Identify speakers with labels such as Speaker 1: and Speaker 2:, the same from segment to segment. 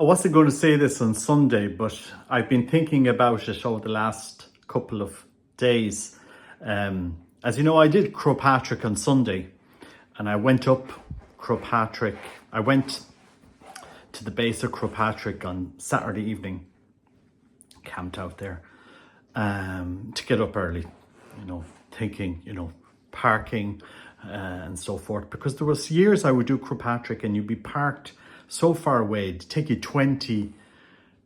Speaker 1: I wasn't going to say this on Sunday, but I've been thinking about it over the last couple of days. As you know, I did Croke Patrick on Sunday, and I went up Croke Patrick. I went to the base of Croke Patrick on Saturday evening, camped out there to get up early, thinking, parking and so forth. Because there was years I would do Croke Patrick and you'd be parked so far away, it'd take you 20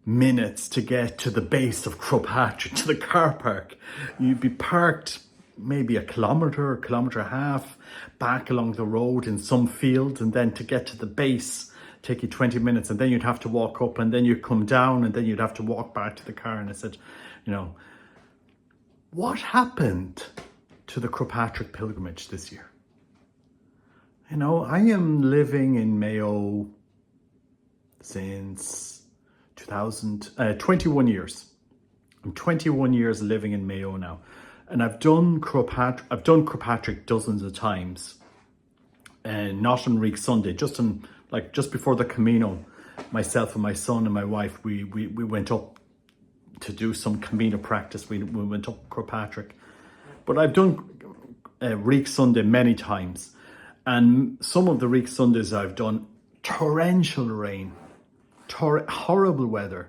Speaker 1: minutes to get to the base of Croke Patrick, to the car park. You'd be parked maybe a kilometre and a half back along the road in some field, and then to get to the base take you 20 minutes, and then you'd have to walk up, and then you'd come down, and then you'd have to walk back to the car. And I said, what happened to the Croke Patrick pilgrimage this year? I am living in Mayo since 21 years. I'm 21 years living in Mayo now. And I've done Croke Patrick dozens of times. And not on Reek Sunday, just before the Camino, myself and my son and my wife, we went up to do some Camino practice. We went up Croke Patrick. But I've done Reek Sunday many times. And some of the Reek Sundays I've done, torrential rain, horrible weather,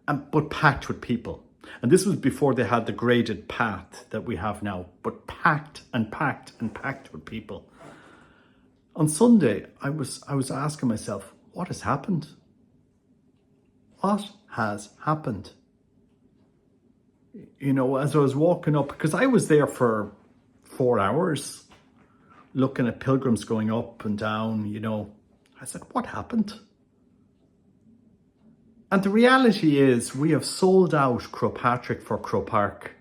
Speaker 1: but packed with people. And this was before they had the graded path that we have now, but packed and packed and packed with people. On Sunday, I was asking myself, what has happened? What has happened? As I was walking up, because I was there for 4 hours, looking at pilgrims going up and down, I said, what happened? And the reality is we have sold out Croke Patrick for Croke Park.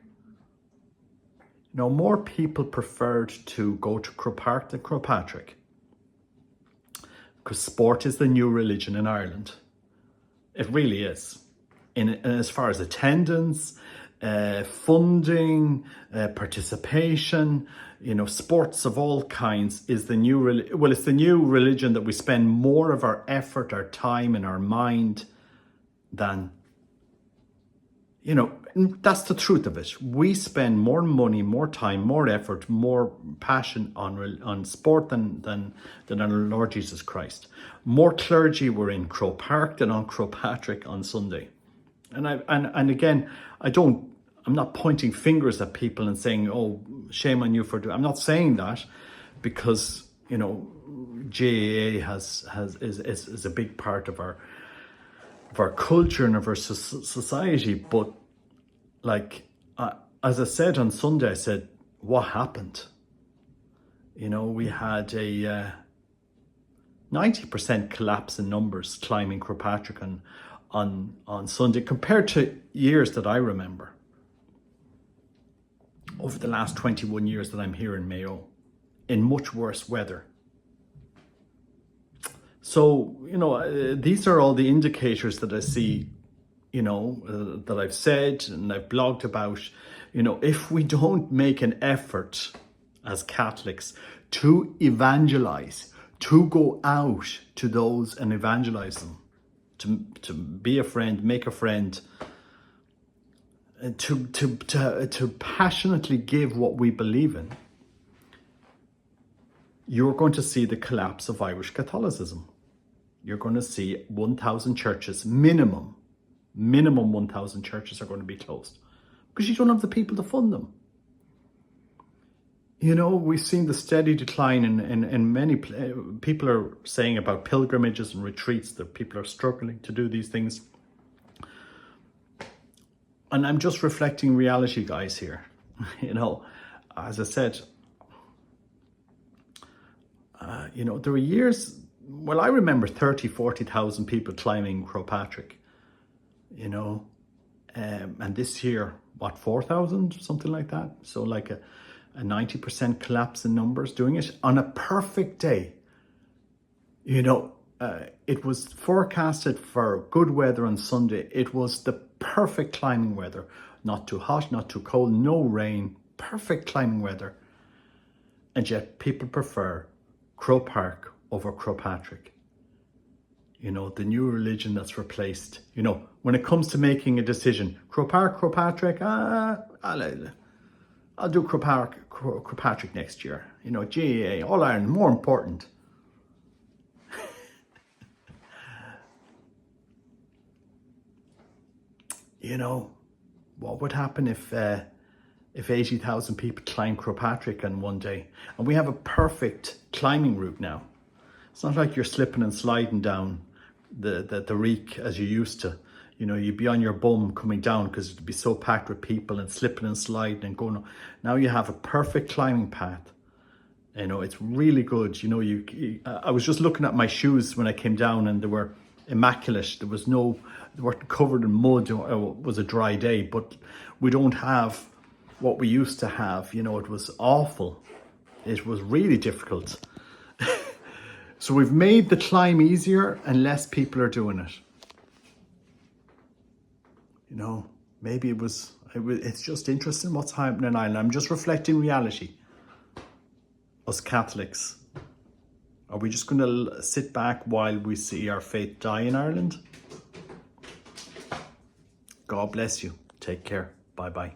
Speaker 1: More people preferred to go to Croke Park than Croke Patrick. Because sport is the new religion in Ireland. It really is. In as far as attendance, funding, participation, sports of all kinds is the new it's the new religion that we spend more of our effort, our time and our mind than, that's the truth of it. We spend more money, more time, more effort, more passion on sport than our Lord Jesus Christ. More clergy were in Croke Park than on Croke Patrick on Sunday. And again, I'm not pointing fingers at people and saying, oh, shame on you for doing. I'm not saying that, because GAA is a big part of our culture and of our society. But as I said on Sunday, I said, what happened? We had a 90% collapse in numbers climbing Croke Patrick on Sunday, compared to years that I remember over the last 21 years that I'm here in Mayo, in much worse weather. So, these are all the indicators that I see, that I've said and I've blogged about. If we don't make an effort as Catholics to evangelize, to go out to those and evangelize them, to be a friend, make a friend, to passionately give what we believe in, you're going to see the collapse of Irish Catholicism. You're going to see 1,000 churches, minimum 1,000 churches are going to be closed, because you don't have the people to fund them. We've seen the steady decline in many people are saying about pilgrimages and retreats, that people are struggling to do these things. And I'm just reflecting reality, guys, here. As I said, there were years, I remember 30, 40,000 people climbing Croke Patrick, and this year, 4,000, something like that. So like a 90% collapse in numbers doing it on a perfect day. It was forecasted for good weather on Sunday. It was the perfect climbing weather. Not too hot, not too cold, no rain, perfect climbing weather. And yet people prefer Croke Park over Croke Patrick. You know, the new religion that's replaced. You know, when it comes to making a decision, Croke Park, Croke Patrick, I'll do Croke Patrick next year. You know, GAA, All Ireland, more important. You know, what would happen if 80,000 people climb Croagh Patrick on one day? And we have a perfect climbing route now. It's not like you're slipping and sliding down the Reek as you used to. You know, you'd be on your bum coming down because it'd be so packed with people and slipping and sliding and going. Now you have a perfect climbing path. You know, it's really good. You know, I was just looking at my shoes when I came down and they were immaculate. They weren't covered in mud. It was a dry day, but we don't have what we used to have. You know, it was awful. It was really difficult. So we've made the climb easier and less people are doing it. You know, maybe it's just interesting what's happening in Ireland. I'm just reflecting reality. Us Catholics, are we just going to sit back while we see our faith die in Ireland? God bless you. Take care. Bye-bye.